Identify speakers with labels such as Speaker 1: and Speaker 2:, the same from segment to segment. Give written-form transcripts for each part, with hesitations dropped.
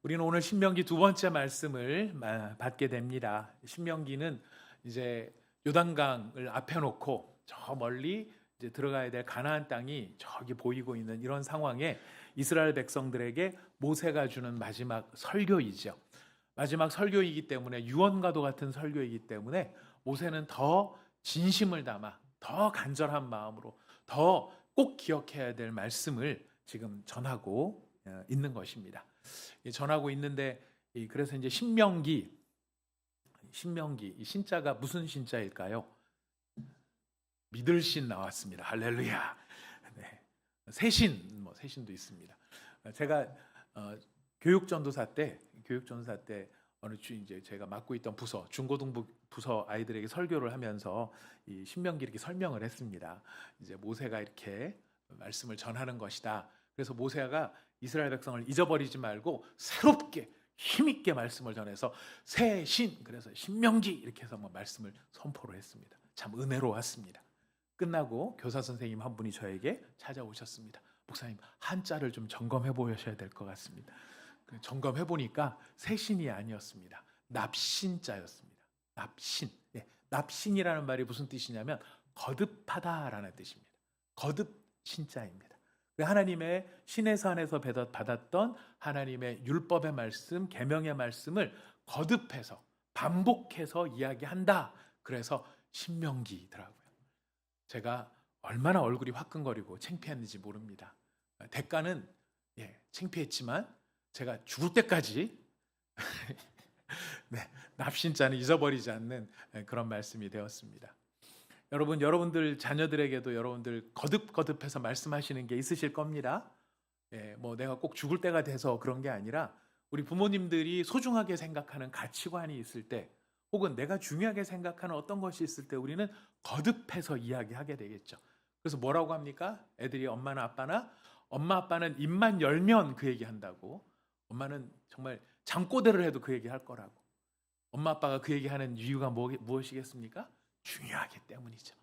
Speaker 1: 우리는 오늘 신명기 두 번째 말씀을 받게 됩니다. 신명기는 이제 요단강을 앞에 놓고 저 멀리 이제 들어가야 될 가나안 땅이 저기 보이고 있는 이런 상황에 이스라엘 백성들에게 모세가 주는 마지막 설교이죠. 마지막 설교이기 때문에 유언과도 같은 설교이기 때문에 모세는 더 진심을 담아 더 간절한 마음으로 더 꼭 기억해야 될 말씀을 지금 전하고 있는 것입니다. 전하고 있는데 그래서 이제 신명기 이 신자가 무슨 신자일까요? 믿을 신 나왔습니다. 할렐루야. 네. 새신 새신도 있습니다. 제가 교육전도사 때 어느 주 이제 제가 맡고 있던 부서 중고등부 부서 아이들에게 설교를 하면서 이 신명기 이렇게 설명을 했습니다. 이제 모세가 이렇게 말씀을 전하는 것이다. 그래서 모세가 이스라엘 백성을 잊어버리지 말고 새롭게 힘있게 말씀을 전해서 새신 그래서 신명기 이렇게 해서 말씀을 선포를 했습니다. 참 은혜로웠습니다. 끝나고 교사 선생님 한 분이 저에게 찾아오셨습니다. 목사님 한자를 좀 점검해 보셔야 될 것 같습니다. 점검해 보니까 새신이 아니었습니다. 납신자였습니다. 납신. 납신이라는 말이 무슨 뜻이냐면 거듭하다라는 뜻입니다. 거듭 신자입니다. 하나님의 신의 산에서 받았던 하나님의 율법의 말씀, 계명의 말씀을 거듭해서 반복해서 이야기한다. 그래서 신명기더라고요. 제가 얼마나 얼굴이 화끈거리고 창피했는지 모릅니다. 대가는 창피했지만 제가 죽을 때까지 납신자는 잊어버리지 않는 그런 말씀이 되었습니다. 여러분들 자녀들에게도 여러분들 거듭해서 말씀하시는 게 있으실 겁니다. 내가 꼭 죽을 때가 돼서 그런 게 아니라 우리 부모님들이 소중하게 생각하는 가치관이 있을 때 혹은 내가 중요하게 생각하는 어떤 것이 있을 때 우리는 거듭해서 이야기하게 되겠죠. 그래서 뭐라고 합니까? 애들이 엄마 아빠는 입만 열면 그 얘기 한다고. 엄마는 정말 잠꼬대를 해도 그 얘기 할 거라고. 엄마 아빠가 그 얘기하는 이유가 무엇이겠습니까? 중요하기 때문이죠.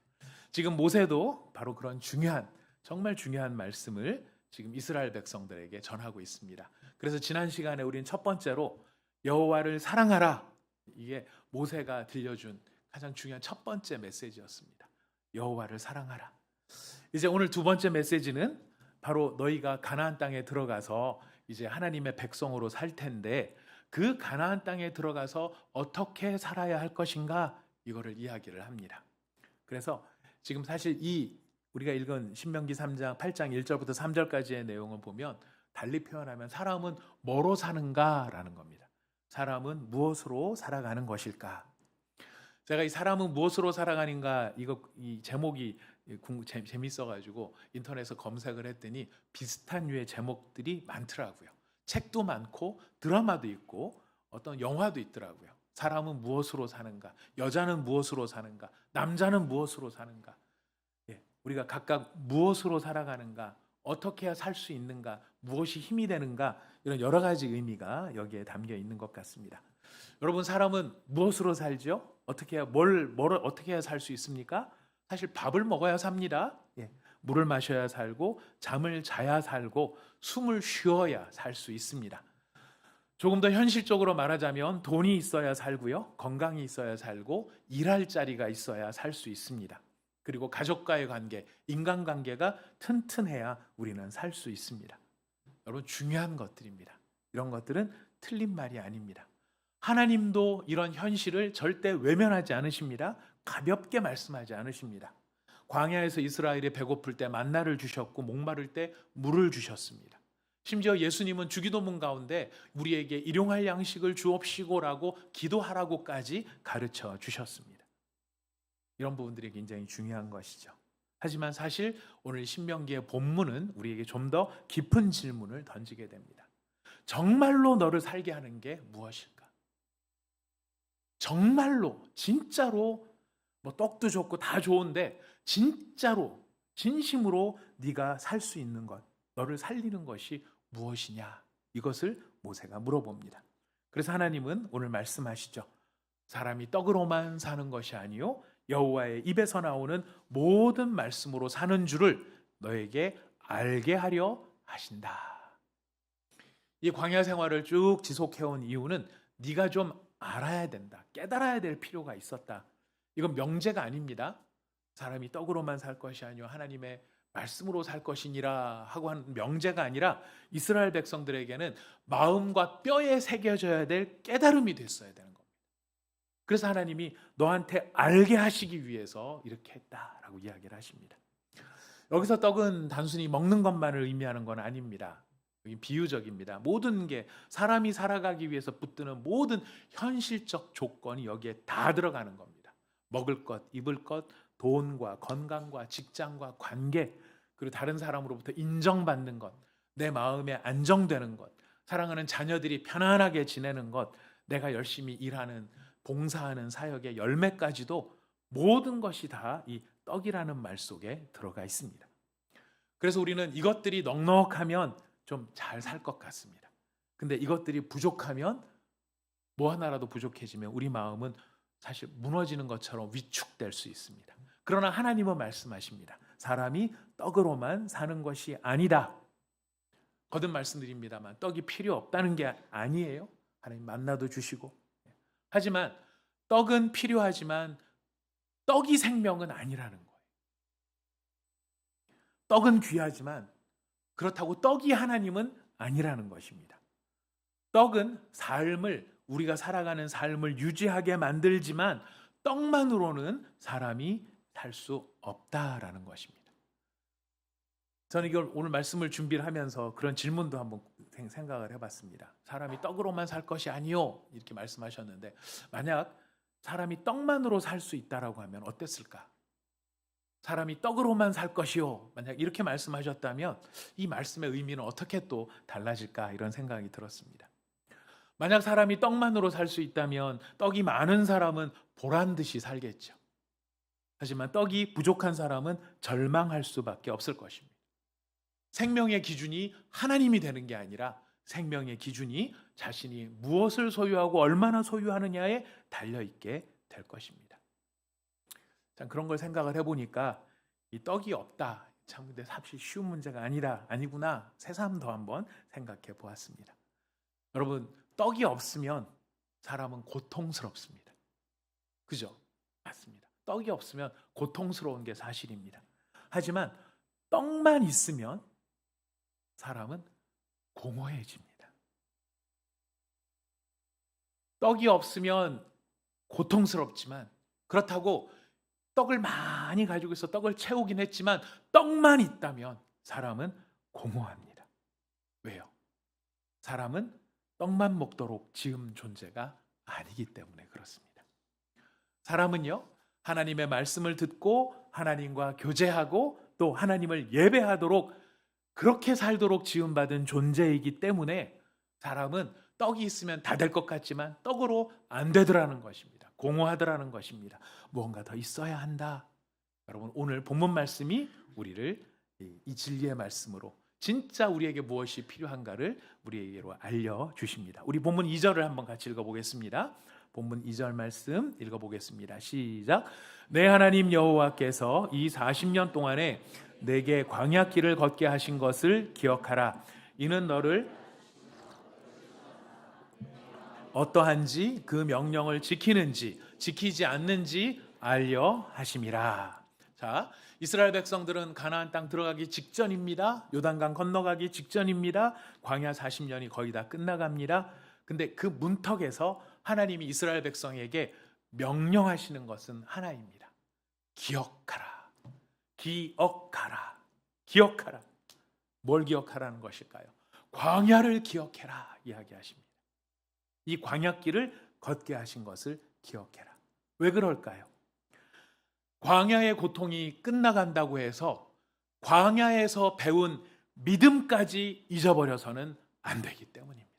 Speaker 1: 지금 모세도 바로 그런 정말 중요한 말씀을 지금 이스라엘 백성들에게 전하고 있습니다. 그래서 지난 시간에 우리는 첫 번째로 여호와를 사랑하라. 이게 모세가 들려준 가장 중요한 첫 번째 메시지였습니다. 여호와를 사랑하라. 이제 오늘 두 번째 메시지는 바로 너희가 가나안 땅에 들어가서 이제 하나님의 백성으로 살 텐데 그 가나안 땅에 들어가서 어떻게 살아야 할 것인가 이거를 이야기를 합니다. 그래서 지금 사실 우리가 읽은 신명기 3장 8장 1절부터 3절까지의 내용을 보면 달리 표현하면 사람은 뭐로 사는가라는 겁니다. 사람은 무엇으로 살아가는 것일까? 제가 이 사람은 무엇으로 살아가는가 이 제목이 재밌어가지고 인터넷에서 검색을 했더니 비슷한 류의 제목들이 많더라고요. 책도 많고 드라마도 있고 어떤 영화도 있더라고요. 사람은 무엇으로 사는가? 여자는 무엇으로 사는가? 남자는 무엇으로 사는가? 우리가 각각 무엇으로 살아가는가? 어떻게 해야 살 수 있는가? 무엇이 힘이 되는가? 이런 여러 가지 의미가 여기에 담겨 있는 것 같습니다. 여러분 사람은 무엇으로 살죠? 어떻게 해야 어떻게 해야 살 수 있습니까? 사실 밥을 먹어야 삽니다. 물을 마셔야 살고 잠을 자야 살고 숨을 쉬어야 살 수 있습니다. 조금 더 현실적으로 말하자면 돈이 있어야 살고요. 건강이 있어야 살고 일할 자리가 있어야 살 수 있습니다. 그리고 가족과의 관계, 인간관계가 튼튼해야 우리는 살 수 있습니다. 여러분 중요한 것들입니다. 이런 것들은 틀린 말이 아닙니다. 하나님도 이런 현실을 절대 외면하지 않으십니다. 가볍게 말씀하지 않으십니다. 광야에서 이스라엘이 배고플 때 만나를 주셨고 목마를 때 물을 주셨습니다. 심지어 예수님은 주기도문 가운데 우리에게 일용할 양식을 주옵시고라고 기도하라고까지 가르쳐 주셨습니다. 이런 부분들이 굉장히 중요한 것이죠. 하지만 사실 오늘 신명기의 본문은 우리에게 좀 더 깊은 질문을 던지게 됩니다. 정말로 너를 살게 하는 게 무엇일까? 정말로 진짜로 떡도 좋고 다 좋은데 진짜로 진심으로 네가 살 수 있는 것, 너를 살리는 것이 무엇이냐? 이것을 모세가 물어봅니다. 그래서 하나님은 오늘 말씀하시죠. 사람이 떡으로만 사는 것이 아니요 여호와의 입에서 나오는 모든 말씀으로 사는 줄을 너에게 알게 하려 하신다. 이 광야 생활을 쭉 지속해온 이유는 네가 좀 알아야 된다. 깨달아야 될 필요가 있었다. 이건 명제가 아닙니다. 사람이 떡으로만 살 것이 아니요 하나님의 말씀으로 살 것이니라 하고 한 명제가 아니라 이스라엘 백성들에게는 마음과 뼈에 새겨져야 될 깨달음이 됐어야 되는 겁니다. 그래서 하나님이 너한테 알게 하시기 위해서 이렇게 했다라고 이야기를 하십니다. 여기서 떡은 단순히 먹는 것만을 의미하는 건 아닙니다. 비유적입니다. 모든 게 사람이 살아가기 위해서 붙드는 모든 현실적 조건이 여기에 다 들어가는 겁니다. 먹을 것, 입을 것, 돈과 건강과 직장과 관계, 그리고 다른 사람으로부터 인정받는 것, 내 마음에 안정되는 것, 사랑하는 자녀들이 편안하게 지내는 것, 내가 열심히 일하는 봉사하는 사역의 열매까지도 모든 것이 다 이 떡이라는 말 속에 들어가 있습니다. 그래서 우리는 이것들이 넉넉하면 좀 잘 살 것 같습니다. 근데 이것들이 부족하면 뭐 하나라도 부족해지면 우리 마음은 사실 무너지는 것처럼 위축될 수 있습니다. 그러나 하나님은 말씀하십니다. 사람이 떡으로만 사는 것이 아니다. 거듭 말씀드립니다만 떡이 필요 없다는 게 아니에요. 하나님 만나도 주시고. 하지만 떡은 필요하지만 떡이 생명은 아니라는 거예요. 떡은 귀하지만 그렇다고 떡이 하나님은 아니라는 것입니다. 떡은 우리가 살아가는 삶을 유지하게 만들지만 떡만으로는 사람이 살 수 없다라는 것입니다. 저는 이걸 오늘 말씀을 준비를 하면서 그런 질문도 한번 생각을 해봤습니다. 사람이 떡으로만 살 것이 아니요 이렇게 말씀하셨는데 만약 사람이 떡만으로 살 수 있다라고 하면 어땠을까? 사람이 떡으로만 살 것이요 만약 이렇게 말씀하셨다면 이 말씀의 의미는 어떻게 또 달라질까 이런 생각이 들었습니다. 만약 사람이 떡만으로 살 수 있다면 떡이 많은 사람은 보란 듯이 살겠죠. 하지만 떡이 부족한 사람은 절망할 수밖에 없을 것입니다. 생명의 기준이 하나님이 되는 게 아니라 생명의 기준이 자신이 무엇을 소유하고 얼마나 소유하느냐에 달려있게 될 것입니다. 참 그런 걸 생각을 해보니까 이 떡이 없다. 참 근데 사실 쉬운 문제가 아니구나. 새삼 더 한번 생각해 보았습니다. 여러분 떡이 없으면 사람은 고통스럽습니다. 그죠? 맞습니다. 떡이 없으면 고통스러운 게 사실입니다. 하지만 떡만 있으면 사람은 공허해집니다. 떡이 없으면 고통스럽지만 그렇다고 떡을 많이 가지고 있어 떡을 채우긴 했지만 떡만 있다면 사람은 공허합니다. 왜요? 사람은 떡만 먹도록 지은 존재가 아니기 때문에 그렇습니다. 사람은요, 하나님의 말씀을 듣고 하나님과 교제하고 또 하나님을 예배하도록 그렇게 살도록 지음받은 존재이기 때문에 사람은 떡이 있으면 다 될 것 같지만 떡으로 안 되더라는 것입니다. 공허하더라는 것입니다. 무언가 더 있어야 한다. 여러분 오늘 본문 말씀이 우리를 이 진리의 말씀으로 진짜 우리에게 무엇이 필요한가를 우리에게로 알려주십니다. 우리 본문 2절을 한번 같이 읽어보겠습니다. 본문 2절 말씀 읽어보겠습니다. 시작. 내 하나님 여호와께서 이 40년 동안에 내게 광야길을 걷게 하신 것을 기억하라. 이는 너를 어떠한지 그 명령을 지키는지 지키지 않는지 알려 하심이라. 자, 이스라엘 백성들은 가나안 땅 들어가기 직전입니다. 요단강 건너가기 직전입니다. 광야 40년이 거의 다 끝나갑니다. 근데 그 문턱에서 하나님이 이스라엘 백성에게 명령하시는 것은 하나입니다. 기억하라. 기억하라. 기억하라. 뭘 기억하라는 것일까요? 광야를 기억해라 이야기하십니다. 이 광야길을 걷게 하신 것을 기억해라. 왜 그럴까요? 광야의 고통이 끝나간다고 해서 광야에서 배운 믿음까지 잊어버려서는 안 되기 때문입니다.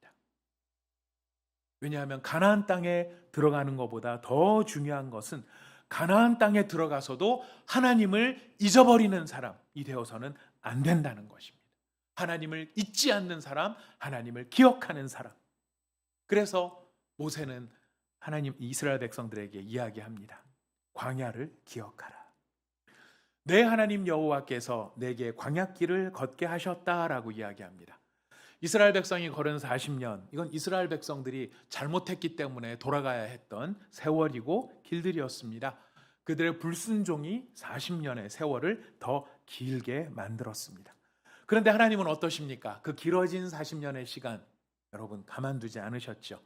Speaker 1: 왜냐하면 가나안 땅에 들어가는 것보다 더 중요한 것은 가나안 땅에 들어가서도 하나님을 잊어버리는 사람이 되어서는 안 된다는 것입니다. 하나님을 잊지 않는 사람, 하나님을 기억하는 사람. 그래서 모세는 하나님 이스라엘 백성들에게 이야기합니다. 광야를 기억하라. 내 하나님 여호와께서 내게 광야길을 걷게 하셨다라고 이야기합니다. 이스라엘 백성이 걸은 40년, 이건 이스라엘 백성들이 잘못했기 때문에 돌아가야 했던 세월이고 길들이었습니다. 그들의 불순종이 40년의 세월을 더 길게 만들었습니다. 그런데 하나님은 어떠십니까? 그 길어진 40년의 시간, 여러분 가만두지 않으셨죠.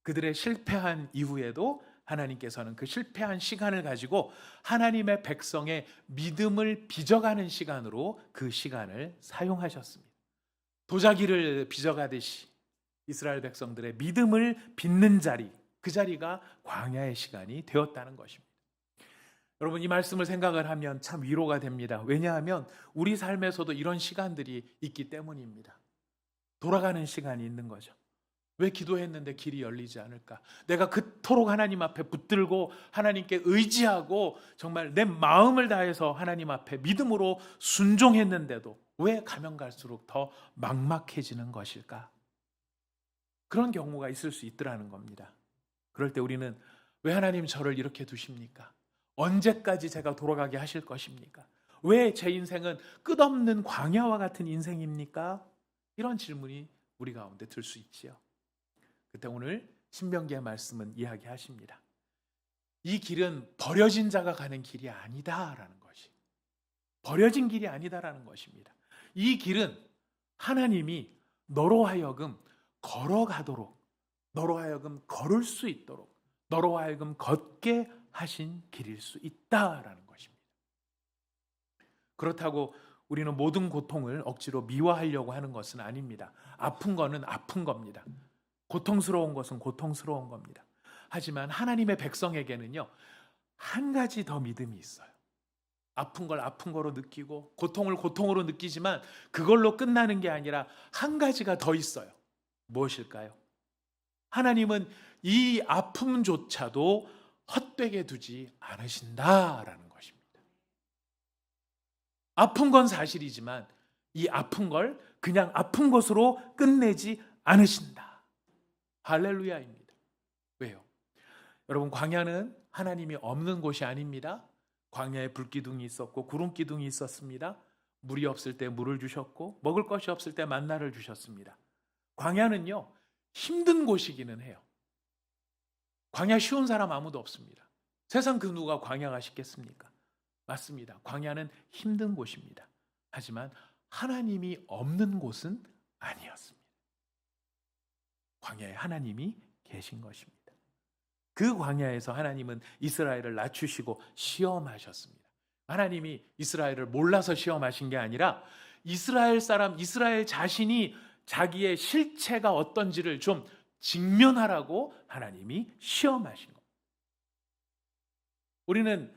Speaker 1: 그들의 실패한 이후에도 하나님께서는 그 실패한 시간을 가지고 하나님의 백성의 믿음을 빚어가는 시간으로 그 시간을 사용하셨습니다. 도자기를 빚어가듯이 이스라엘 백성들의 믿음을 빚는 자리, 그 자리가 광야의 시간이 되었다는 것입니다. 여러분, 이 말씀을 생각을 하면 참 위로가 됩니다. 왜냐하면 우리 삶에서도 이런 시간들이 있기 때문입니다. 돌아가는 시간이 있는 거죠. 왜 기도했는데 길이 열리지 않을까? 내가 그토록 하나님 앞에 붙들고 하나님께 의지하고 정말 내 마음을 다해서 하나님 앞에 믿음으로 순종했는데도 왜 가면 갈수록 더 막막해지는 것일까? 그런 경우가 있을 수 있더라는 겁니다. 그럴 때 우리는 왜 하나님 저를 이렇게 두십니까? 언제까지 제가 돌아가게 하실 것입니까? 왜 제 인생은 끝없는 광야와 같은 인생입니까? 이런 질문이 우리 가운데 들 수 있지요. 그때 오늘 신명기의 말씀은 이야기하십니다. 이 길은 버려진 자가 가는 길이 아니다라는 것이, 버려진 길이 아니다라는 것입니다. 이 길은 하나님이 너로 하여금 걸어가도록, 너로 하여금 걸을 수 있도록, 너로 하여금 걷게 하신 길일 수 있다라는 것입니다. 그렇다고 우리는 모든 고통을 억지로 미화하려고 하는 것은 아닙니다. 아픈 거는 아픈 겁니다. 고통스러운 것은 고통스러운 겁니다. 하지만 하나님의 백성에게는요, 한 가지 더 믿음이 있어요. 아픈 걸 아픈 거로 느끼고 고통을 고통으로 느끼지만 그걸로 끝나는 게 아니라 한 가지가 더 있어요. 무엇일까요? 하나님은 이 아픔조차도 헛되게 두지 않으신다라는 것입니다. 아픈 건 사실이지만 이 아픈 걸 그냥 아픈 것으로 끝내지 않으신다. 할렐루야입니다. 왜요? 여러분, 광야는 하나님이 없는 곳이 아닙니다. 광야에 불기둥이 있었고 구름기둥이 있었습니다. 물이 없을 때 물을 주셨고 먹을 것이 없을 때 만나를 주셨습니다. 광야는요, 힘든 곳이기는 해요. 광야 쉬운 사람 아무도 없습니다. 세상 그 누가 광야가 쉽겠습니까? 맞습니다. 광야는 힘든 곳입니다. 하지만 하나님이 없는 곳은 아니었습니다. 광야에 하나님이 계신 것입니다. 그 광야에서 하나님은 이스라엘을 낮추시고 시험하셨습니다. 하나님이 이스라엘을 몰라서 시험하신 게 아니라 이스라엘 사람, 이스라엘 자신이 자기의 실체가 어떤지를 좀 직면하라고 하나님이 시험하신 겁니다. 우리는,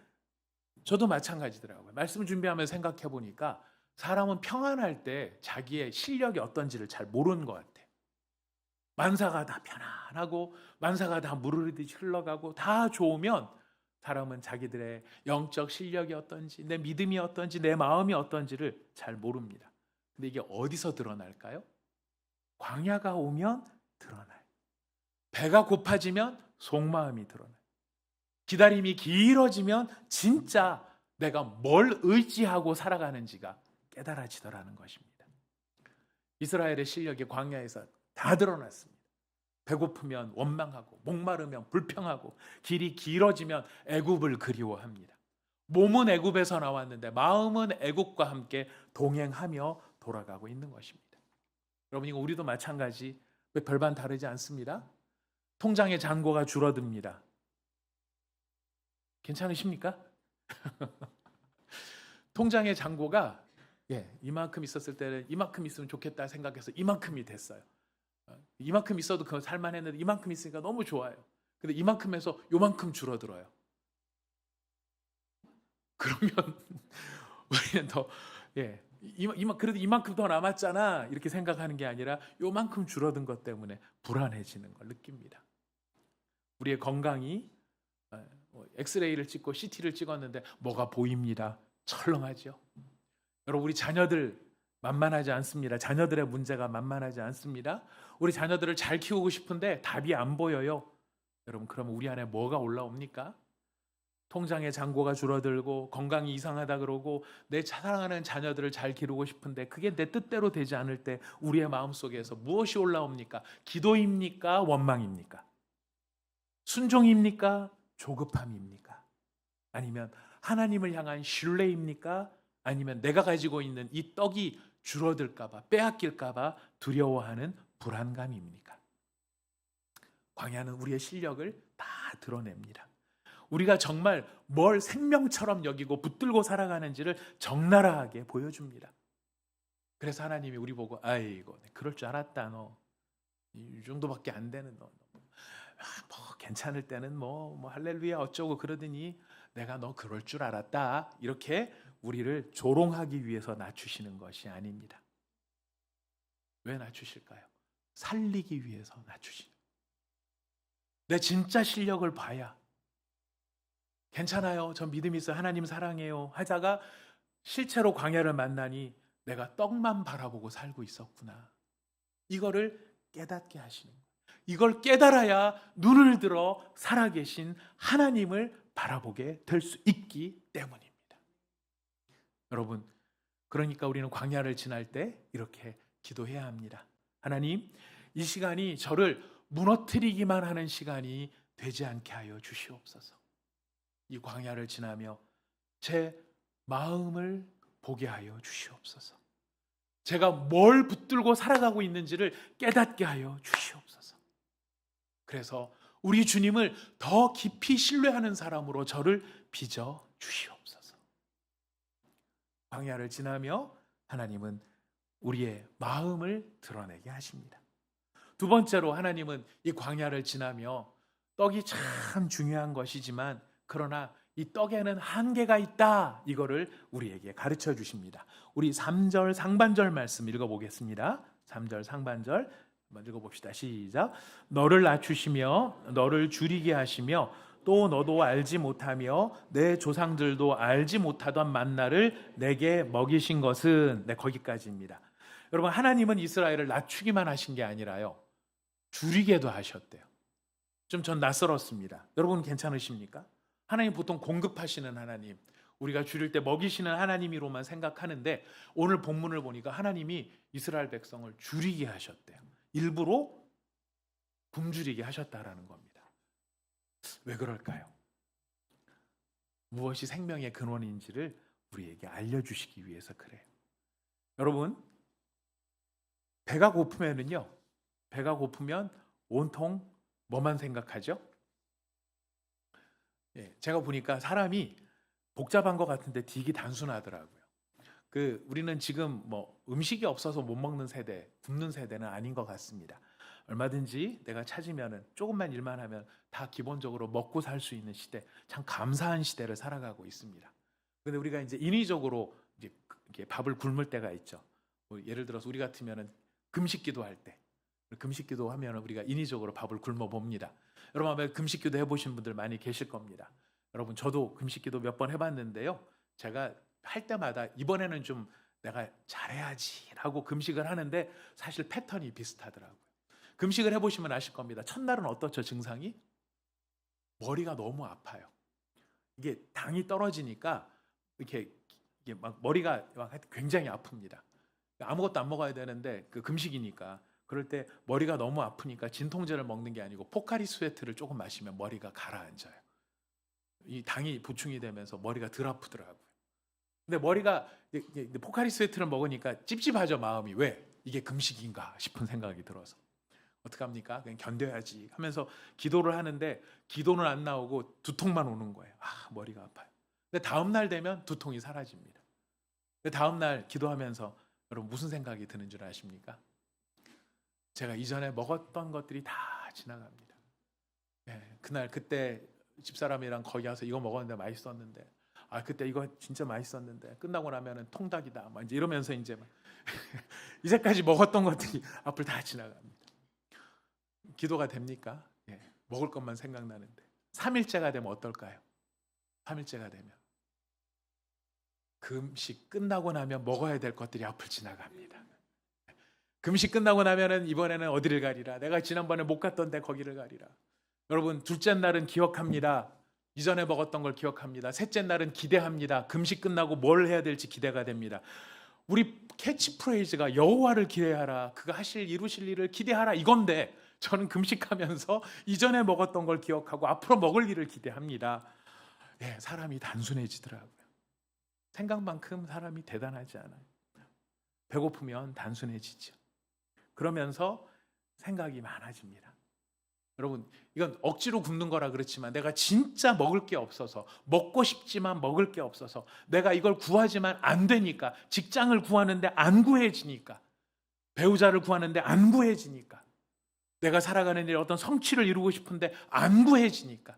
Speaker 1: 저도 마찬가지더라고요. 말씀을 준비하면서 생각해 보니까 사람은 평안할 때 자기의 실력이 어떤지를 잘 모르는 것 같아요. 만사가 다 편안하고 만사가 다 물 흐르듯이 흘러가고 다 좋으면 사람은 자기들의 영적 실력이 어떤지, 내 믿음이 어떤지, 내 마음이 어떤지를 잘 모릅니다. 근데 이게 어디서 드러날까요? 광야가 오면 드러나요. 배가 고파지면 속마음이 드러나요. 기다림이 길어지면 진짜 내가 뭘 의지하고 살아가는지가 깨달아지더라는 것입니다. 이스라엘의 실력이 광야에서 다 드러났습니다. 배고프면 원망하고 목마르면 불평하고 길이 길어지면 애굽을 그리워합니다. 몸은 애굽에서 나왔는데 마음은 애굽과 함께 동행하며 돌아가고 있는 것입니다. 여러분, 이거 우리도 마찬가지, 별반 다르지 않습니다. 통장의 잔고가 줄어듭니다. 괜찮으십니까? 통장의 잔고가 이만큼 있었을 때는 이만큼 있으면 좋겠다 생각해서 이만큼이 됐어요. 이만큼 있어도 그거 살만했는데 이만큼 있으니까 너무 좋아요. 근데 이만큼에서 요만큼 줄어들어요. 그러면 우리는 더 그래도 이만큼 더 남았잖아 이렇게 생각하는 게 아니라 요만큼 줄어든 것 때문에 불안해지는 걸 느낍니다. 우리의 건강이 엑스레이를 찍고 CT를 찍었는데 뭐가 보입니다. 철렁하죠. 여러분, 우리 자녀들 만만하지 않습니다. 자녀들의 문제가 만만하지 않습니다. 우리 자녀들을 잘 키우고 싶은데 답이 안 보여요. 여러분, 그러면 우리 안에 뭐가 올라옵니까? 통장의 잔고가 줄어들고 건강이 이상하다 그러고 내 사랑하는 자녀들을 잘 기르고 싶은데 그게 내 뜻대로 되지 않을 때 우리의 마음속에서 무엇이 올라옵니까? 기도입니까? 원망입니까? 순종입니까? 조급함입니까? 아니면 하나님을 향한 신뢰입니까? 아니면 내가 가지고 있는 이 떡이 줄어들까 봐, 빼앗길까 봐 두려워하는 불안감입니까? 광야는 우리의 실력을 다 드러냅니다. 우리가 정말 뭘 생명처럼 여기고 붙들고 살아가는지를 적나라하게 보여줍니다. 그래서 하나님이 우리 보고 아이고 그럴 줄 알았다. 너 이 정도밖에 안 되는 너. 뭐 괜찮을 때는 뭐 할렐루야 어쩌고 그러더니 내가 너 그럴 줄 알았다. 이렇게 우리를 조롱하기 위해서 낮추시는 것이 아닙니다. 왜 낮추실까요? 살리기 위해서 낮추시는. 내 진짜 실력을 봐야 괜찮아요. 전 믿음이 있어요. 하나님 사랑해요. 하다가 실제로 광야를 만나니 내가 떡만 바라보고 살고 있었구나. 이거를 깨닫게 하시는 거예요. 이걸 깨달아야 눈을 들어 살아계신 하나님을 바라보게 될 수 있기 때문입니다. 여러분, 그러니까 우리는 광야를 지날 때 이렇게 기도해야 합니다. 하나님, 이 시간이 저를 무너뜨리기만 하는 시간이 되지 않게 하여 주시옵소서. 이 광야를 지나며 제 마음을 보게 하여 주시옵소서. 제가 뭘 붙들고 살아가고 있는지를 깨닫게 하여 주시옵소서. 그래서 우리 주님을 더 깊이 신뢰하는 사람으로 저를 빚어 주시옵소서. 광야를 지나며 하나님은 우리의 마음을 드러내게 하십니다. 두 번째로 하나님은 이 광야를 지나며 떡이 참 중요한 것이지만 그러나 이 떡에는 한계가 있다. 이거를 우리에게 가르쳐 주십니다. 우리 3절 상반절 말씀 읽어보겠습니다. 3절 상반절 한번 읽어봅시다. 시작. 너를 낮추시며 너를 줄이게 하시며 또 너도 알지 못하며 내 조상들도 알지 못하던 만나를 내게 먹이신 것은 거기까지입니다. 여러분, 하나님은 이스라엘을 낮추기만 하신 게 아니라요, 줄이게도 하셨대요. 좀 전 낯설었습니다. 여러분 괜찮으십니까? 하나님 보통 공급하시는 하나님, 우리가 줄일 때 먹이시는 하나님이로만 생각하는데 오늘 본문을 보니까 하나님이 이스라엘 백성을 줄이게 하셨대요. 일부러 굶주리게 하셨다라는 겁니다. 왜 그럴까요? 무엇이 생명의 근원인지를 우리에게 알려주시기 위해서 그래요. 여러분, 배가 고프면 온통 뭐만 생각하죠? 제가 보니까 사람이 복잡한 것 같은데 되게 단순하더라고요. 우리는 지금 음식이 없어서 못 먹는 세대, 굶는 세대는 아닌 것 같습니다. 얼마든지 내가 찾으면은 조금만 일만 하면 다 기본적으로 먹고 살 수 있는 시대, 참 감사한 시대를 살아가고 있습니다. 근데 우리가 이제 인위적으로 이제 밥을 굶을 때가 있죠. 예를 들어서 우리 같으면은 금식기도 할 때, 금식기도 하면 우리가 인위적으로 밥을 굶어 봅니다. 여러분 아마 금식기도 해보신 분들 많이 계실 겁니다. 여러분 저도 금식기도 몇 번 해봤는데요. 제가 할 때마다 이번에는 좀 내가 잘해야지라고 금식을 하는데 사실 패턴이 비슷하더라고요. 금식을 해보시면 아실 겁니다. 첫날은 어떻죠? 증상이? 머리가 너무 아파요. 이게 당이 떨어지니까 이게 막 머리가 막 굉장히 아픕니다. 아무것도 안 먹어야 되는데 금식이니까 그럴 때 머리가 너무 아프니까 진통제를 먹는 게 아니고 포카리 스웨트를 조금 마시면 머리가 가라앉아요. 이 당이 보충이 되면서 머리가 덜 아프더라고요. 근데 머리가 포카리 스웨트를 먹으니까 찝찝하죠, 마음이. 왜? 이게 금식인가 싶은 생각이 들어서 어떡합니까? 그냥 견뎌야지 하면서 기도를 하는데 기도는 안 나오고 두통만 오는 거예요. 머리가 아파요. 근데 다음 날 되면 두통이 사라집니다. 근데 다음 날 기도하면서 여러분 무슨 생각이 드는 줄 아십니까? 제가 이전에 먹었던 것들이 다 지나갑니다. 그때 집사람이랑 거기 가서 이거 먹었는데 맛있었는데, 그때 이거 진짜 맛있었는데 끝나고 나면은 통닭이다. 이제 이러면서 이제 이제까지 먹었던 것들이 앞을 다 지나갑니다. 기도가 됩니까? 먹을 것만 생각나는데 3일째가 되면 어떨까요? 3일째가 되면 금식 끝나고 나면 먹어야 될 것들이 앞을 지나갑니다. 금식 끝나고 나면은 이번에는 어디를 가리라. 내가 지난번에 못 갔던 데 거기를 가리라. 여러분 둘째 날은 기억합니다. 이전에 먹었던 걸 기억합니다. 셋째 날은 기대합니다. 금식 끝나고 뭘 해야 될지 기대가 됩니다. 우리 캐치프레이즈가 여호와를 기대하라, 그가 이루실 일을 기대하라 이건데, 저는 금식하면서 이전에 먹었던 걸 기억하고 앞으로 먹을 일을 기대합니다. 예, 사람이 단순해지더라고요. 생각만큼 사람이 대단하지 않아요. 배고프면 단순해지죠. 그러면서 생각이 많아집니다. 여러분, 이건 억지로 굶는 거라 그렇지만 내가 진짜 먹을 게 없어서, 먹고 싶지만 먹을 게 없어서, 내가 이걸 구하지만 안 되니까, 직장을 구하는데 안 구해지니까, 배우자를 구하는데 안 구해지니까, 내가 살아가는 일 어떤 성취를 이루고 싶은데 안 구해지니까,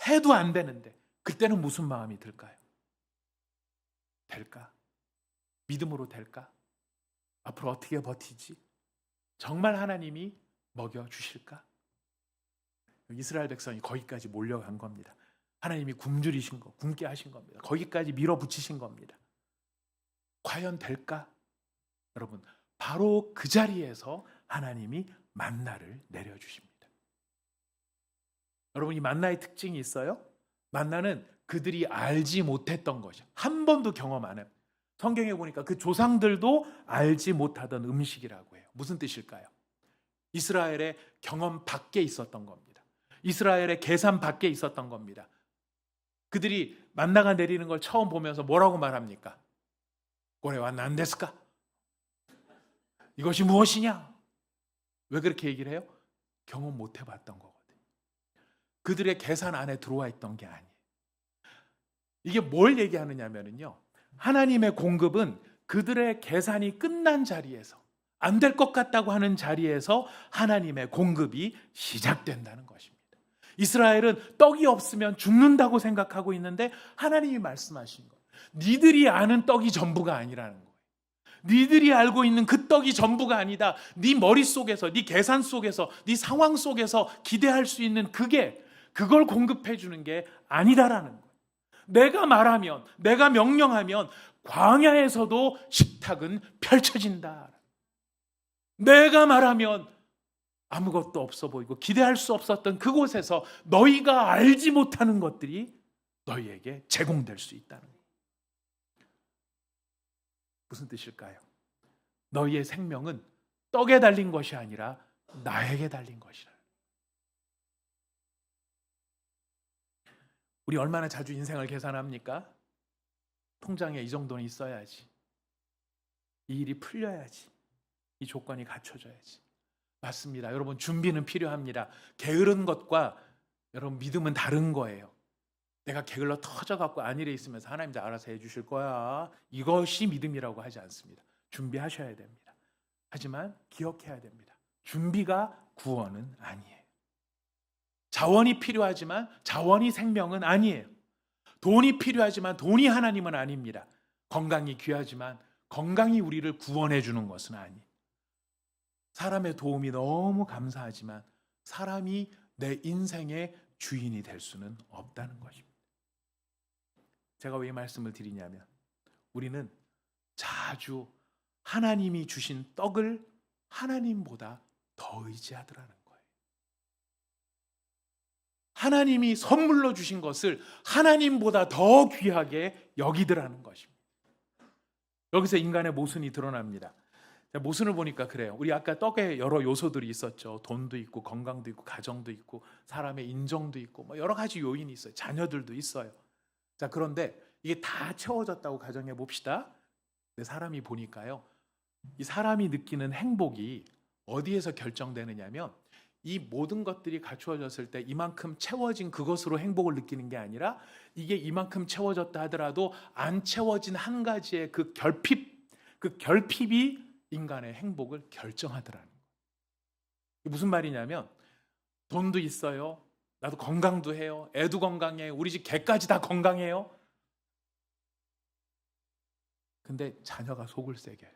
Speaker 1: 해도 안 되는데, 그때는 무슨 마음이 들까요? 될까? 믿음으로 될까? 앞으로 어떻게 버티지? 정말 하나님이 먹여주실까? 이스라엘 백성이 거기까지 몰려간 겁니다. 하나님이 굶게 하신 겁니다. 거기까지 밀어붙이신 겁니다. 과연 될까? 여러분, 바로 그 자리에서 하나님이 만나를 내려주십니다. 여러분, 이 만나의 특징이 있어요. 만나는 그들이 알지 못했던 것이죠. 한 번도 경험 안 해요. 성경에 보니까 그 조상들도 알지 못하던 음식이라고 해요. 무슨 뜻일까요? 이스라엘의 경험 밖에 있었던 겁니다. 이스라엘의 계산 밖에 있었던 겁니다. 그들이 만나가 내리는 걸 처음 보면서 뭐라고 말합니까? 고래와 난데스까? 이것이 무엇이냐? 왜 그렇게 얘기를 해요? 경험 못 해봤던 거거든요. 그들의 계산 안에 들어와 있던 게 아니에요. 이게 뭘 얘기하느냐면요, 하나님의 공급은 그들의 계산이 끝난 자리에서, 안 될 것 같다고 하는 자리에서 하나님의 공급이 시작된다는 것입니다. 이스라엘은 떡이 없으면 죽는다고 생각하고 있는데 하나님이 말씀하신 거예요. 니들이 아는 떡이 전부가 아니라는 거예요. 니들이 알고 있는 그 떡이 전부가 아니다. 네 머릿속에서, 네 계산 속에서, 네 상황 속에서 기대할 수 있는 그걸 공급해 주는 게 아니다라는 거예요. 내가 말하면, 내가 명령하면 광야에서도 식탁은 펼쳐진다. 내가 말하면 아무것도 없어 보이고 기대할 수 없었던 그곳에서 너희가 알지 못하는 것들이 너희에게 제공될 수 있다는 거예요. 무슨 뜻일까요? 너희의 생명은 떡에 달린 것이 아니라 나에게 달린 것이라. 우리 얼마나 자주 인생을 계산합니까? 통장에 이 정도는 있어야지, 이 일이 풀려야지, 이 조건이 갖춰져야지. 맞습니다. 여러분, 준비는 필요합니다. 게으른 것과 여러분 믿음은 다른 거예요. 내가 게을러 터져갖고 안일해 있으면서 하나님 다 알아서 해주실 거야, 이것이 믿음이라고 하지 않습니다. 준비하셔야 됩니다. 하지만 기억해야 됩니다. 준비가 구원은 아니에요. 자원이 필요하지만 자원이 생명은 아니에요. 돈이 필요하지만 돈이 하나님은 아닙니다. 건강이 귀하지만 건강이 우리를 구원해 주는 것은 아니에요. 사람의 도움이 너무 감사하지만 사람이 내 인생의 주인이 될 수는 없다는 것입니다. 제가 왜 이 말씀을 드리냐면, 우리는 자주 하나님이 주신 떡을 하나님보다 더 의지하더라는 거예요. 하나님이 선물로 주신 것을 하나님보다 더 귀하게 여기더라는 것입니다. 여기서 인간의 모순이 드러납니다. 모순을 보니까 그래요. 우리 아까 떡에 여러 요소들이 있었죠. 돈도 있고 건강도 있고 가정도 있고 사람의 인정도 있고 뭐 여러 가지 요인이 있어요. 자녀들도 있어요. 자, 그런데 이게 다 채워졌다고 가정해 봅시다. 근데 사람이 보니까요, 이 사람이 느끼는 행복이 어디에서 결정되느냐면, 이 모든 것들이 갖추어졌을 때 이만큼 채워진 그것으로 행복을 느끼는 게 아니라, 이게 이만큼 채워졌다 하더라도 안 채워진 한 가지의 그 결핍이 인간의 행복을 결정하더라는 거예요. 무슨 말이냐면, 돈도 있어요, 나도 건강도 해요, 애도 건강해요, 우리 집 개까지 다 건강해요. 근데 자녀가 속을 새겨요.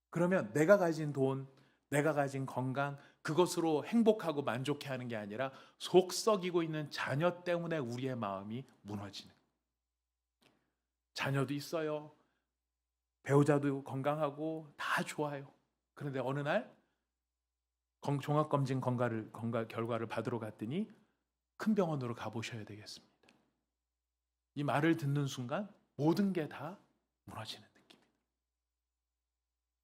Speaker 1: 그러면 내가 가진 돈, 내가 가진 건강, 그것으로 행복하고 만족해하는 게 아니라 속 썩이고 있는 자녀 때문에 우리의 마음이 무너지는. 자녀도 있어요, 배우자도 건강하고 다 좋아요. 그런데 어느 날 종합검진 결과를 받으러 갔더니 큰 병원으로 가보셔야 되겠습니다. 이 말을 듣는 순간 모든 게 다 무너지는 느낌입니다.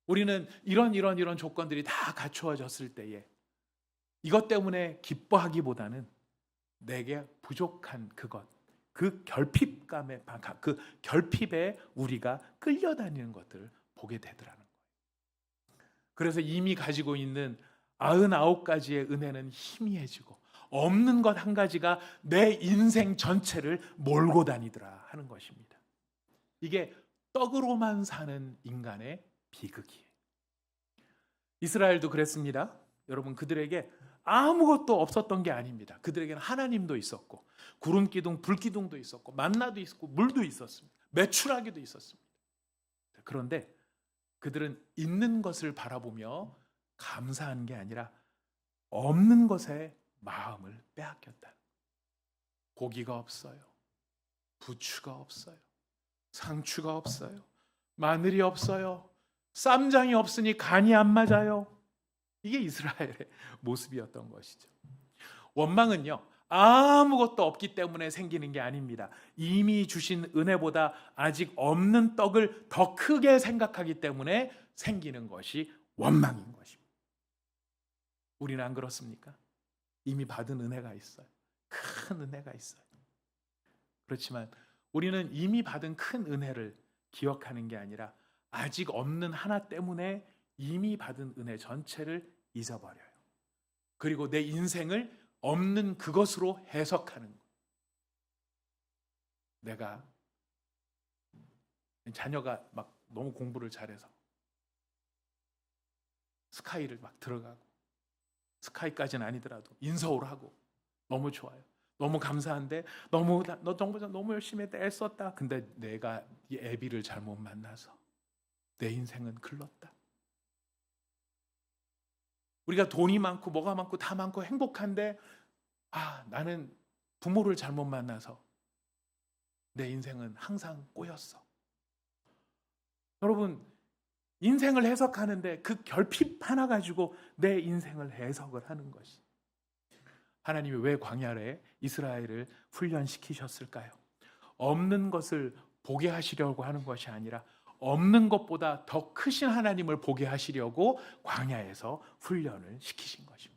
Speaker 1: 우리는 이런 조건들이 다 갖추어졌을 때에 이것 때문에 기뻐하기보다는 내게 부족한 그것, 그 결핍에 우리가 끌려다니는 것들을 보게 되더라는 거예요. 그래서 이미 가지고 있는 99가지의 은혜는 희미해지고 없는 것 한 가지가 내 인생 전체를 몰고 다니더라 하는 것입니다. 이게 떡으로만 사는 인간의 비극이에요. 이스라엘도 그랬습니다. 여러분, 그들에게 아무것도 없었던 게 아닙니다. 그들에게는 하나님도 있었고 구름 기둥, 불 기둥도 있었고 만나도 있었고 물도 있었습니다. 메추라기도 있었습니다. 그런데 그들은 있는 것을 바라보며 감사한 게 아니라 없는 것에 마음을 빼앗겼다. 고기가 없어요. 부추가 없어요. 상추가 없어요. 마늘이 없어요. 쌈장이 없으니 간이 안 맞아요. 이게 이스라엘의 모습이었던 것이죠. 원망은요, 아무것도 없기 때문에 생기는 게 아닙니다. 이미 주신 은혜보다 아직 없는 떡을 더 크게 생각하기 때문에 생기는 것이 원망인 것입니다. 우리는 안 그렇습니까? 이미 받은 은혜가 있어요. 큰 은혜가 있어요. 그렇지만 우리는 이미 받은 큰 은혜를 기억하는 게 아니라 아직 없는 하나 때문에 이미 받은 은혜 전체를 잊어버려요. 그리고 내 인생을 없는 그것으로 해석하는 거예요. 내가 자녀가 막 너무 공부를 잘해서 스카이를 막 들어가고, 스카이까지는 아니더라도 인서울 하고 너무 좋아요. 너무 감사한데 너 정말 너무 열심히 했다, 애썼다. 근데 내가 이 애비를 잘못 만나서 내 인생은 글렀다. 우리가 돈이 많고 뭐가 많고 다 많고 행복한데 나는 부모를 잘못 만나서 내 인생은 항상 꼬였어. 여러분, 인생을 해석하는데 그 결핍 하나 가지고 내 인생을 해석을 하는 것이, 하나님이 왜 광야에 이스라엘을 훈련시키셨을까요? 없는 것을 보게 하시려고 하는 것이 아니라 없는 것보다 더 크신 하나님을 보게 하시려고 광야에서 훈련을 시키신 것입니다.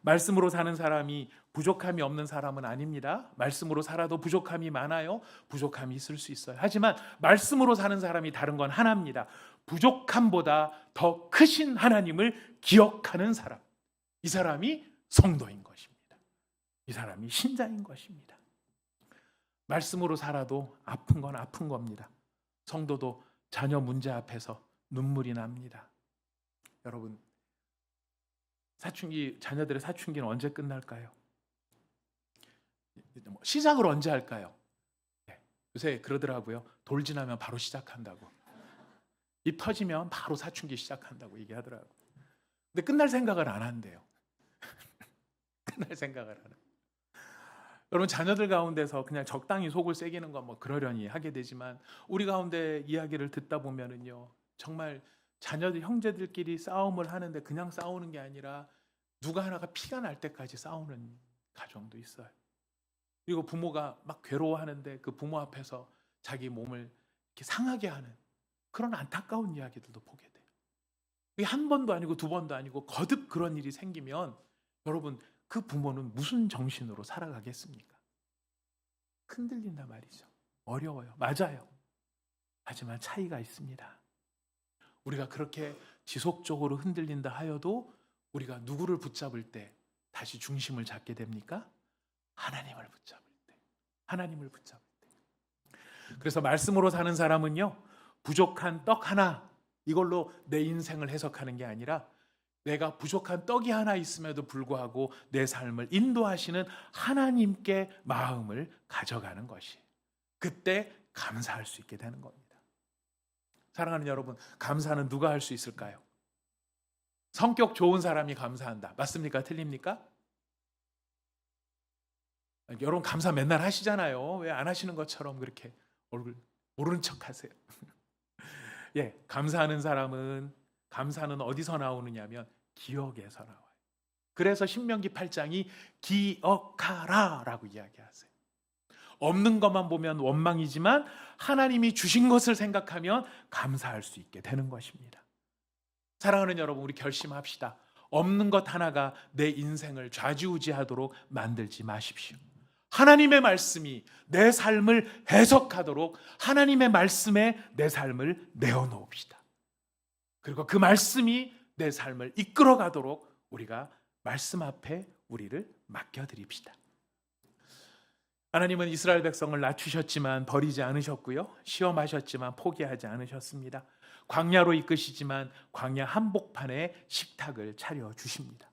Speaker 1: 말씀으로 사는 사람이 부족함이 없는 사람은 아닙니다. 말씀으로 살아도 부족함이 많아요. 부족함이 있을 수 있어요. 하지만 말씀으로 사는 사람이 다른 건 하나입니다. 부족함보다 더 크신 하나님을 기억하는 사람. 이 사람이 성도인 것입니다. 이 사람이 신자인 것입니다. 말씀으로 살아도 아픈 건 아픈 겁니다. 성도도 자녀 문제 앞에서 눈물이 납니다. 여러분, 자녀들의 사춘기는 언제 끝날까요? 시작을 언제 할까요? 요새 그러더라고요. 돌 지나면 바로 시작한다고. 입 터지면 바로 사춘기 시작한다고 얘기하더라고요. 근데 끝날 생각을 안 한대요. 끝날 생각을 안 해요. 여러분, 자녀들 가운데서 그냥 적당히 속을 새기는 건 뭐 그러려니 하게 되지만 우리 가운데 이야기를 듣다 보면은요, 정말 자녀들, 형제들끼리 싸움을 하는데 그냥 싸우는 게 아니라 누가 하나가 피가 날 때까지 싸우는 가정도 있어요. 그리고 부모가 막 괴로워하는데 그 부모 앞에서 자기 몸을 이렇게 상하게 하는 그런 안타까운 이야기들도 보게 돼요. 이게 한 번도 아니고 두 번도 아니고 거듭 그런 일이 생기면 여러분, 그 부모는 무슨 정신으로 살아가겠습니까? 흔들린단 말이죠. 어려워요. 맞아요. 하지만 차이가 있습니다. 우리가 그렇게 지속적으로 흔들린다 하여도 우리가 누구를 붙잡을 때 다시 중심을 잡게 됩니까? 하나님을 붙잡을 때. 하나님을 붙잡을 때. 그래서 말씀으로 사는 사람은요, 부족한 떡 하나 이걸로 내 인생을 해석하는 게 아니라 내가 부족한 떡이 하나 있음에도 불구하고 내 삶을 인도하시는 하나님께 마음을 가져가는 것이, 그때 감사할 수 있게 되는 겁니다. 사랑하는 여러분, 감사는 누가 할 수 있을까요? 성격 좋은 사람이 감사한다. 맞습니까? 틀립니까? 여러분, 감사 맨날 하시잖아요. 왜 안 하시는 것처럼 그렇게 얼굴 모르는 척 하세요? 감사하는 사람은, 감사는 어디서 나오느냐면 기억에서 나와요. 그래서 신명기 8장이 기억하라라고 이야기하세요. 없는 것만 보면 원망이지만 하나님이 주신 것을 생각하면 감사할 수 있게 되는 것입니다. 사랑하는 여러분, 우리 결심합시다. 없는 것 하나가 내 인생을 좌지우지하도록 만들지 마십시오. 하나님의 말씀이 내 삶을 해석하도록 하나님의 말씀에 내 삶을 내어놓읍시다. 그리고 그 말씀이 내 삶을 이끌어가도록 우리가 말씀 앞에 우리를 맡겨드립시다. 하나님은 이스라엘 백성을 낮추셨지만 버리지 않으셨고요. 시험하셨지만 포기하지 않으셨습니다. 광야로 이끄시지만 광야 한복판에 식탁을 차려주십니다.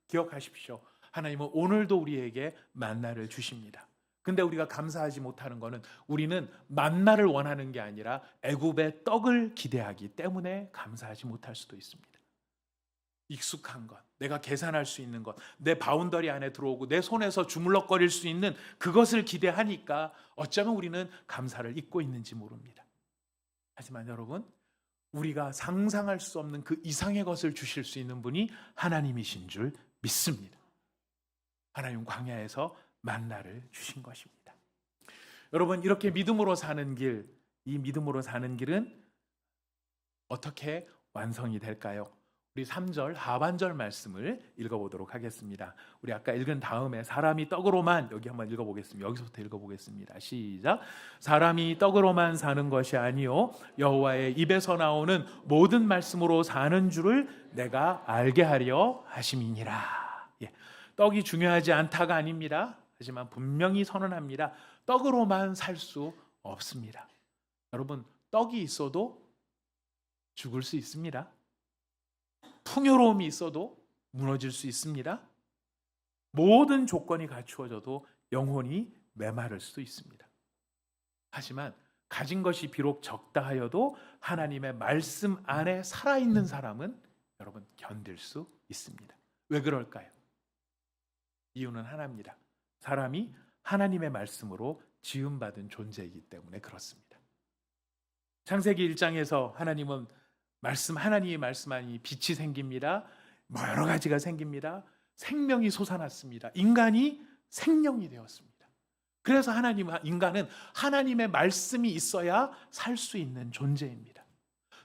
Speaker 1: 기억하십시오. 하나님은 오늘도 우리에게 만나를 주십니다. 근데 우리가 감사하지 못하는 것은 우리는 만나를 원하는 게 아니라 애굽의 떡을 기대하기 때문에 감사하지 못할 수도 있습니다. 익숙한 것, 내가 계산할 수 있는 것, 내 바운더리 안에 들어오고 내 손에서 주물럭거릴 수 있는 그것을 기대하니까 어쩌면 우리는 감사를 잊고 있는지 모릅니다. 하지만 여러분, 우리가 상상할 수 없는 그 이상의 것을 주실 수 있는 분이 하나님이신 줄 믿습니다. 하나님 광야에서 만나를 주신 것입니다. 여러분, 이렇게 믿음으로 사는 길, 이 믿음으로 사는 길은 어떻게 완성이 될까요? 우리 3절 하반절 말씀을 읽어보도록 하겠습니다. 우리 아까 읽은 다음에 사람이 떡으로만, 여기 한번 읽어보겠습니다. 여기서부터 읽어보겠습니다. 시작. 사람이 떡으로만 사는 것이 아니요 여호와의 입에서 나오는 모든 말씀으로 사는 줄을 내가 알게 하려 하심이니라. 떡이 중요하지 않다가 아닙니다. 하지만 분명히 선언합니다. 떡으로만 살 수 없습니다. 여러분, 떡이 있어도 죽을 수 있습니다. 풍요로움이 있어도 무너질 수 있습니다. 모든 조건이 갖추어져도 영혼이 메마를 수도 있습니다. 하지만 가진 것이 비록 적다 하여도 하나님의 말씀 안에 살아있는 사람은 여러분 견딜 수 있습니다. 왜 그럴까요? 이유는 하나입니다. 사람이 하나님의 말씀으로 지음받은 존재이기 때문에 그렇습니다. 창세기 1장에서 하나님은 하나님이 말씀하니 빛이 생깁니다. 여러 가지가 생깁니다. 생명이 솟아났습니다. 인간이 생명이 되었습니다. 그래서 인간은 하나님의 말씀이 있어야 살 수 있는 존재입니다.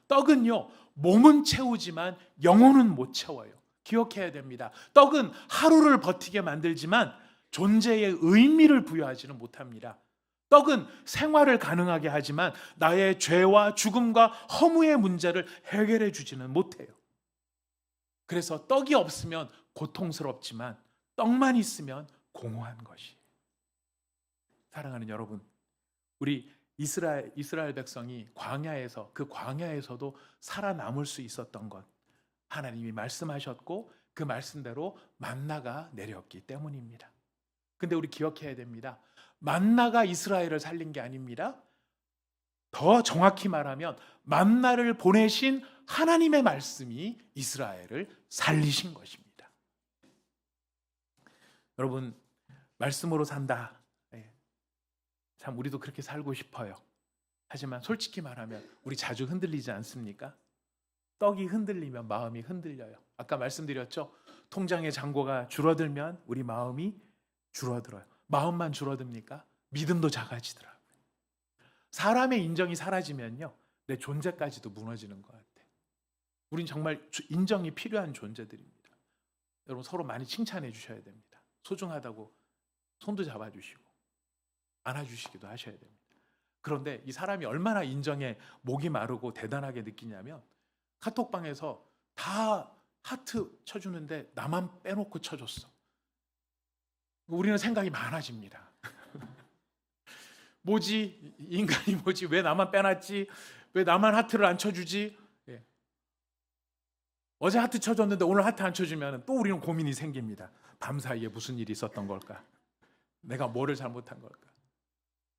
Speaker 1: 떡은요, 몸은 채우지만 영혼은 못 채워요. 기억해야 됩니다. 떡은 하루를 버티게 만들지만 존재의 의미를 부여하지는 못합니다. 떡은 생활을 가능하게 하지만 나의 죄와 죽음과 허무의 문제를 해결해 주지는 못해요. 그래서 떡이 없으면 고통스럽지만 떡만 있으면 공허한 것이. 사랑하는 여러분, 우리 이스라엘 백성이 광야에서, 그 광야에서도 살아남을 수 있었던 것, 하나님이 말씀하셨고 그 말씀대로 만나가 내렸기 때문입니다. 근데 우리 기억해야 됩니다. 만나가 이스라엘을 살린 게 아닙니다. 더 정확히 말하면 만나를 보내신 하나님의 말씀이 이스라엘을 살리신 것입니다. 여러분, 말씀으로 산다. 참 우리도 그렇게 살고 싶어요. 하지만 솔직히 말하면 우리 자주 흔들리지 않습니까? 떡이 흔들리면 마음이 흔들려요. 아까 말씀드렸죠? 통장의 잔고가 줄어들면 우리 마음이 줄어들어요. 마음만 줄어듭니까? 믿음도 작아지더라고요. 사람의 인정이 사라지면요, 내 존재까지도 무너지는 것 같아요. 우린 정말 인정이 필요한 존재들입니다. 여러분, 서로 많이 칭찬해 주셔야 됩니다. 소중하다고 손도 잡아주시고 안아주시기도 하셔야 됩니다. 그런데 이 사람이 얼마나 인정에 목이 마르고 대단하게 느끼냐면, 카톡방에서 다 하트 쳐주는데 나만 빼놓고 쳐줬어. 우리는 생각이 많아집니다. 뭐지? 인간이 뭐지? 왜 나만 빼놨지? 왜 나만 하트를 안 쳐주지? 어제 하트 쳐줬는데 오늘 하트 안 쳐주면 또 우리는 고민이 생깁니다. 밤사이에 무슨 일이 있었던 걸까? 내가 뭐를 잘못한 걸까?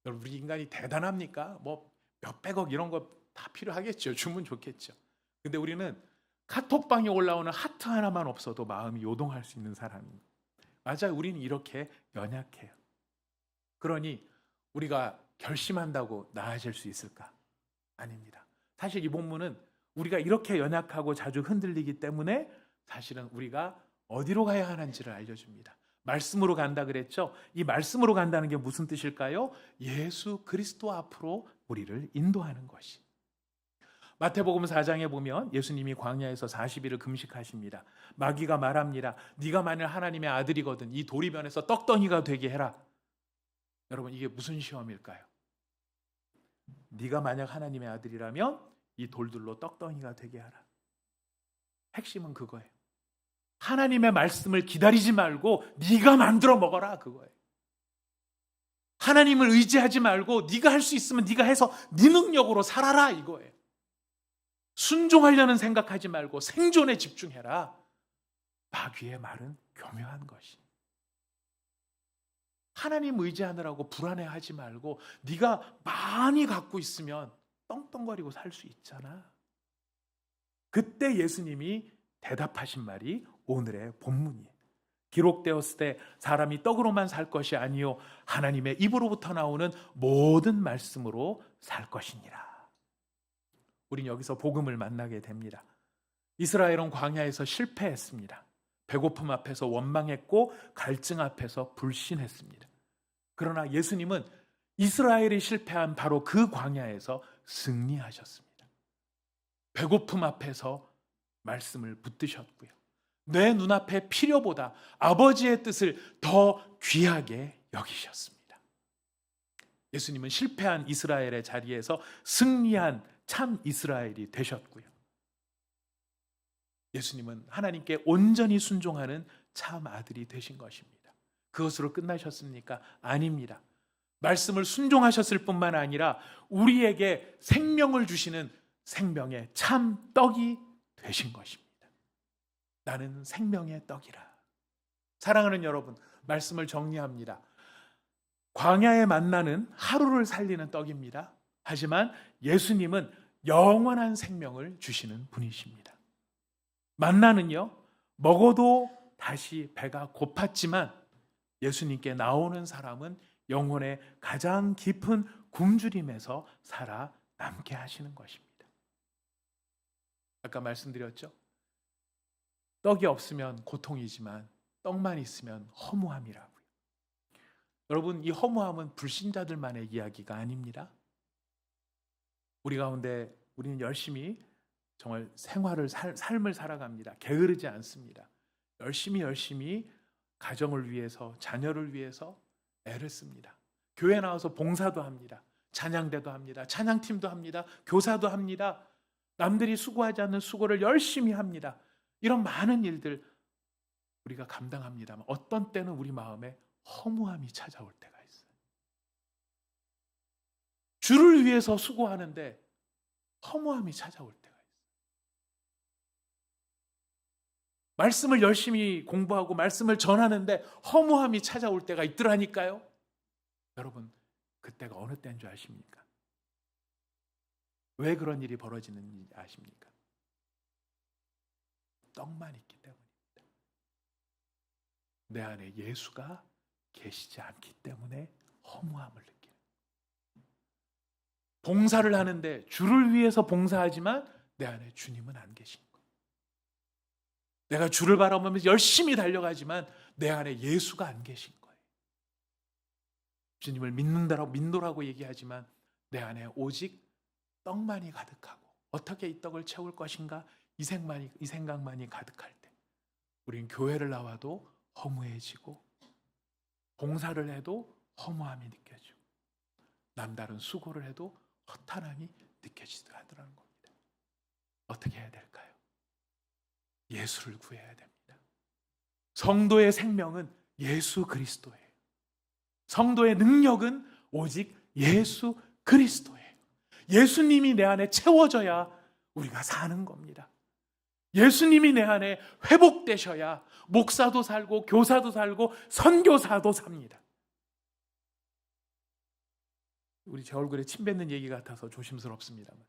Speaker 1: 여러분, 우리 인간이 대단합니까? 뭐 몇백억 이런 거 다 필요하겠죠. 주면 좋겠죠. 근데 우리는 카톡방에 올라오는 하트 하나만 없어도 마음이 요동할 수 있는 사람입니다. 맞아요. 우리는 이렇게 연약해요. 그러니 우리가 결심한다고 나아질 수 있을까? 아닙니다. 사실 이 본문은 우리가 이렇게 연약하고 자주 흔들리기 때문에 사실은 우리가 어디로 가야 하는지를 알려줍니다. 말씀으로 간다 그랬죠? 이 말씀으로 간다는 게 무슨 뜻일까요? 예수 그리스도 앞으로 우리를 인도하는 것이. 마태복음 4장에 보면 예수님이 광야에서 40일을 금식하십니다. 마귀가 말합니다. 네가 만일 하나님의 아들이거든 이 돌이 변해서 떡덩이가 되게 해라. 여러분 이게 무슨 시험일까요? 네가 만약 하나님의 아들이라면 이 돌들로 떡덩이가 되게 하라. 핵심은 그거예요. 하나님의 말씀을 기다리지 말고 네가 만들어 먹어라 그거예요. 하나님을 의지하지 말고 네가 할 수 있으면 네가 해서 네 능력으로 살아라 이거예요. 순종하려는 생각하지 말고 생존에 집중해라. 마귀의 말은 교묘한 것이. 하나님 의지하느라고 불안해하지 말고 네가 많이 갖고 있으면 떵떵거리고 살 수 있잖아. 그때 예수님이 대답하신 말이 오늘의 본문이에요. 기록되었을 때 사람이 떡으로만 살 것이 아니요 하나님의 입으로부터 나오는 모든 말씀으로 살 것이니라. 우린 여기서 복음을 만나게 됩니다. 이스라엘은 광야에서 실패했습니다. 배고픔 앞에서 원망했고 갈증 앞에서 불신했습니다. 그러나 예수님은 이스라엘이 실패한 바로 그 광야에서 승리하셨습니다. 배고픔 앞에서 말씀을 붙드셨고요. 내 눈앞의 필요보다 아버지의 뜻을 더 귀하게 여기셨습니다. 예수님은 실패한 이스라엘의 자리에서 승리한 참 이스라엘이 되셨고요. 예수님은 하나님께 온전히 순종하는 참 아들이 되신 것입니다. 그것으로 끝나셨습니까? 아닙니다. 말씀을 순종하셨을 뿐만 아니라 우리에게 생명을 주시는 생명의 참 떡이 되신 것입니다. 나는 생명의 떡이라. 사랑하는 여러분, 말씀을 정리합니다. 광야에 만나는 하루를 살리는 떡입니다. 하지만 예수님은 영원한 생명을 주시는 분이십니다. 만나는요, 먹어도 다시 배가 고팠지만 예수님께 나오는 사람은 영혼의 가장 깊은 굶주림에서 살아남게 하시는 것입니다. 아까 말씀드렸죠? 떡이 없으면 고통이지만 떡만 있으면 허무함이라고요. 여러분, 이 허무함은 불신자들만의 이야기가 아닙니다. 우리 가운데 우리는 열심히 정말 삶을 살아갑니다. 게으르지 않습니다. 열심히 가정을 위해서, 자녀를 위해서 애를 씁니다. 교회 나와서 봉사도 합니다. 찬양대도 합니다. 찬양팀도 합니다. 교사도 합니다. 남들이 수고하지 않는 수고를 열심히 합니다. 이런 많은 일들 우리가 감당합니다만 어떤 때는 우리 마음에 허무함이 찾아올 때가 있어요. 주를 위해서 수고하는데 허무함이 찾아올 때가 있어요. 말씀을 열심히 공부하고 말씀을 전하는데 허무함이 찾아올 때가 있더라니까요. 여러분, 그때가 어느 때인 줄 아십니까? 왜 그런 일이 벌어지는지 아십니까? 떡만 있기 때문입니다. 내 안에 예수가 계시지 않기 때문에 허무함을 느끼는. 봉사를 하는데 주를 위해서 봉사하지만 내 안에 주님은 안 계신 거예요. 내가 주를 바라보면서 열심히 달려가지만 내 안에 예수가 안 계신 거예요. 주님을 믿노라고 얘기하지만 내 안에 오직 떡만이 가득하고 어떻게 이 떡을 채울 것인가 이 생각만이 가득할 때 우린 교회를 나와도 허무해지고 봉사를 해도 허무함이 느껴지고 남다른 수고를 해도 허탄함이 느껴지더라는 겁니다. 어떻게 해야 될까요? 예수를 구해야 됩니다. 성도의 생명은 예수 그리스도예요. 성도의 능력은 오직 예수 그리스도예요. 예수님이 내 안에 채워져야 우리가 사는 겁니다. 예수님이 내 안에 회복되셔야 목사도 살고 교사도 살고 선교사도 삽니다. 우리 제 얼굴에 침 뱉는 얘기 같아서 조심스럽습니다만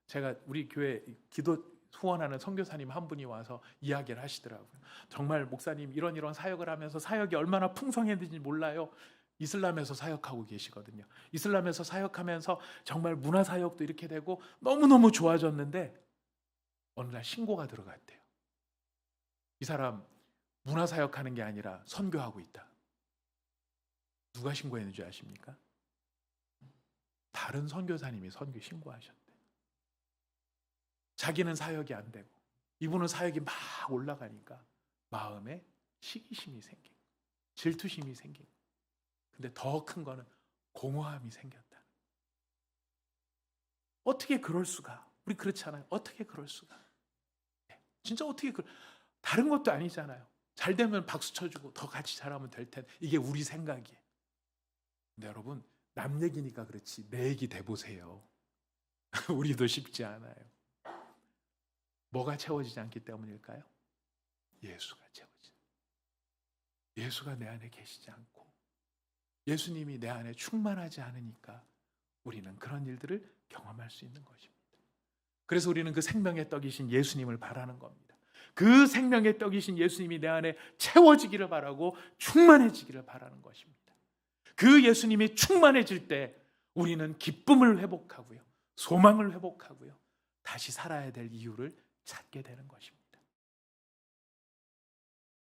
Speaker 1: 제가 우리 교회 기도 후원하는 선교사님 한 분이 와서 이야기를 하시더라고요. 정말 목사님 이런 사역을 하면서 사역이 얼마나 풍성했는지 몰라요. 이슬람에서 사역하고 계시거든요. 이슬람에서 사역하면서 정말 문화사역도 이렇게 되고 너무너무 좋아졌는데 어느 날 신고가 들어갔대요. 이 사람 문화사역하는 게 아니라 선교하고 있다. 누가 신고했는지 아십니까? 다른 선교사님이 선교 신고하셨대. 자기는 사역이 안 되고 이분은 사역이 막 올라가니까 마음에 시기심이 생긴 거예요. 질투심이 생긴 거예요. 근데 더 큰 거는 공허함이 생겼다. 어떻게 그럴 수가? 우리 그렇잖아요. 어떻게 그럴 수가? 진짜 어떻게 다른 것도 아니잖아요. 잘 되면 박수 쳐주고 더 같이 잘하면 될 텐데 이게 우리 생각이에요. 근데 여러분 남 얘기니까 그렇지 내 얘기 대보세요. 우리도 쉽지 않아요. 뭐가 채워지지 않기 때문일까요? 예수가 채워지죠. 예수가 내 안에 계시지 않고 예수님이 내 안에 충만하지 않으니까 우리는 그런 일들을 경험할 수 있는 것입니다. 그래서 우리는 그 생명의 떡이신 예수님을 바라는 겁니다. 그 생명의 떡이신 예수님이 내 안에 채워지기를 바라고 충만해지기를 바라는 것입니다. 그 예수님이 충만해질 때 우리는 기쁨을 회복하고요, 소망을 회복하고요, 다시 살아야 될 이유를 찾게 되는 것입니다.